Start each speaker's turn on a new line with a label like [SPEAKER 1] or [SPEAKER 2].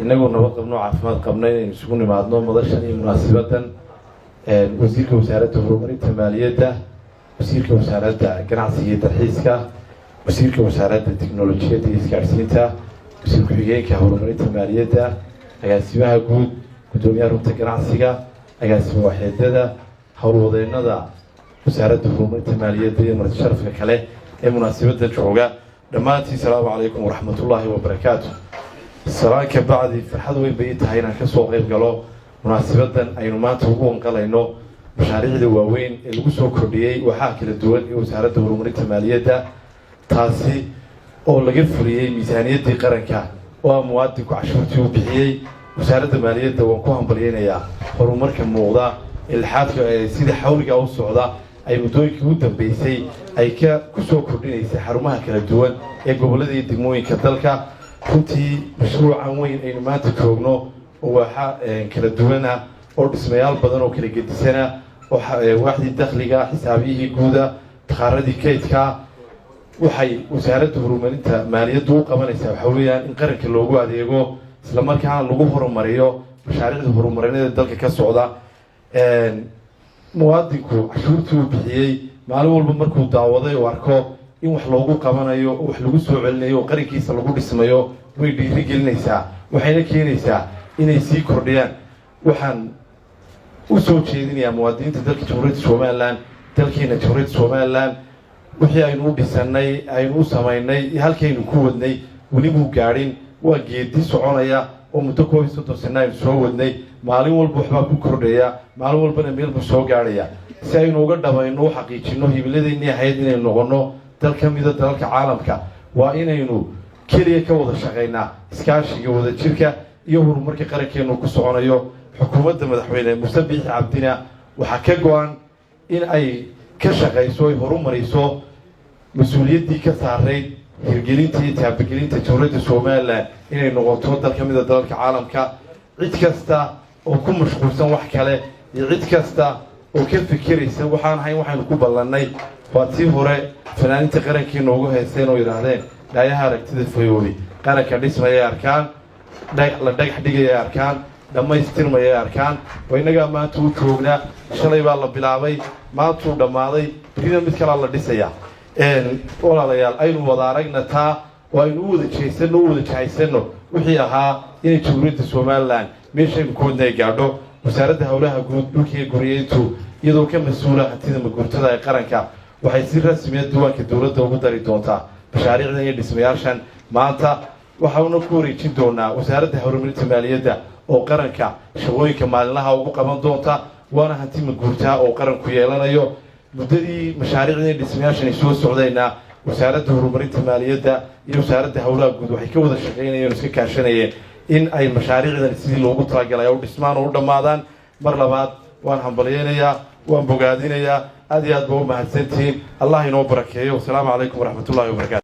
[SPEAKER 1] inagoo nabad qabno caafimaad qabna inaynu isugu nimaadno madashan iyo munaasabadan wasiirka wasaaradda horumarinta maaliyadda, wasiirka wasaaradda ganacsiga iyo dalxiiska, wasiirka wasaaradda tiknoolajiyadda iyo isgaarsiinta, wasiir ku-xigeenka horumarinta maaliyadda, agaasimaha guud, gudoomiyaha rugta ganacsiga, agaasima waaxeedada, howlwadeennada wasaaradda horumarinta maaliyadda iyo marti sharafka kale ee munaasabadan jooga. dhammaantiin salaamu calaykum waraxmatullaahi wabarakaatu. salaanka bacdi farxad weyn bay tahay inaan kasoo qayb galo munaasabadan aynu maanta ugu wanqalayno mashaariicda waaweyn ee lagu soo kordhiyey waxaa kala duwan ee wasaaradda horumarinta maaliyadda, taasi oo laga fuliyey miisaaniyaddii qaranka oo muwaadinku cashuurtii u bixiyey. wasaaradda maaliyadda waan ku hambalyeynayaa horumarka muuqda ilxaadka sida xawliga u socda ay muddooyinkii ugu dambeysay ay kusoo kordhinaysa xarumaha kala duwan ee gobollada iyo degmooyinka dalka. runtii mashruucan weyn aynu maanta joogno oo waxa kala duwana oo dhismayaal badan oo kala gedisana waaxdii dakhliga, xisaabiyihii guuda, takharadii kaydka, waxay wasaaradda horumarinta maaliyaddu u qabanaysaa waxa weeyaan in qaranka loogu adeego isla markaana lagu horumariyo mashaariicda horumarineeda dalka ka socda. muwaadinku cashuurtii uu bixiyey maalin walba markuu daawaday oo arko in wax loogu qabanayo oo wax lagu soo celinayo oo qarankiisa lagu dhismayo way dhiiri gelinaysaa, waxayna keenaysaa inay sii kordhiyaan. waxaan u soo jeedinayaa muwaadiniinta dalka jamhuuriyadda somaliland, dalkeena jamhuuriyadda somaliland, wixii aynu u dhisanay, aynu u samaynay iyo halkaynu ku wadnay weli buu gaadhin. waa geedi soconaya oo muddo 30 sano aynu soo wadnay. maalin walba waxbaa ku kordhaya, maalin walbana meel buu soo gaadhaya. si aynu uga dhamayno u xaqiijino himiladeennii ahayd inaynu noqono dal ka mida dalalka caalamka, waa inaynu keliya ka wada shaqaynaa iskaashiga wadajirka iyo horumarka qarankeenu ku soconayo. xukuumadda madaxweyne Muuse Biixi Cabdina waxaa ka go-an in ay ka shaqayso ay horumariso mas-uuliyaddii ka saarayd hirgelinta iyo taabagelinta jamhuuriyadda somaliland inay noqoto dal ka mida dalalka caalamka. cid kasta oo ku mashquulsan wax kale iyo cid kasta oo ka fikiraysa waxaan ahayn waxaynu ku ballannay waa tii hore fanaaniinta qarankii noogu haysteen oo yidhaahdeen dhaayaha aragtida fayoobi qaranka dhismayay arkaan, la dhagax dhigayay arkaan, dhammaystirmayay arkaan. waa innagaa maanta u joognaa. shalay baa la bilaabay, maantuu dhammaaday, berrina mid kalaa la dhisayaa. walaalayaal aynu wada aragna taa oo aynu u wada jeesanno u wada jahaysanno wixii ahaa inay jamhuuriyadda somaliland meeshaynu ku wadna ay gaadho. wasaaradda howlaha guud, dhulkiiyo guriyeyntu iyadoo ka mas-uula hantida maguurtada ee qaranka waxay si rasmiya diiwaanka dowladda ugu dari doontaa mashaariicdan iyo dhismayaashan. maanta waxauna ku wareejin doonaa wasaaradda horumarinta maaliyadda oo qaranka shaqooyinka maalinlaha ugu qaban doonta, waana hanti maguurtaa oo qaranku yeelanayo. muddadii mashaariicdan iyo dhismayaashan ay soo socdayna wasaaradda horumarinta maaliyadda iyo wasaaradda howlaha guud waxay ka wada shaqaynayeen oo iska kaashanayeen in ay mashaariicdan sidii loogu talagalay u dhismaan oo u dhammaadaan. mar labaad waan hambalyeynayaa, waan bogaadinayaa. aad iyo aad ba u mahadsantihiin. allah inoo barakeeyo. wasalaamu calaykum waraxmatullahi wabarakatu.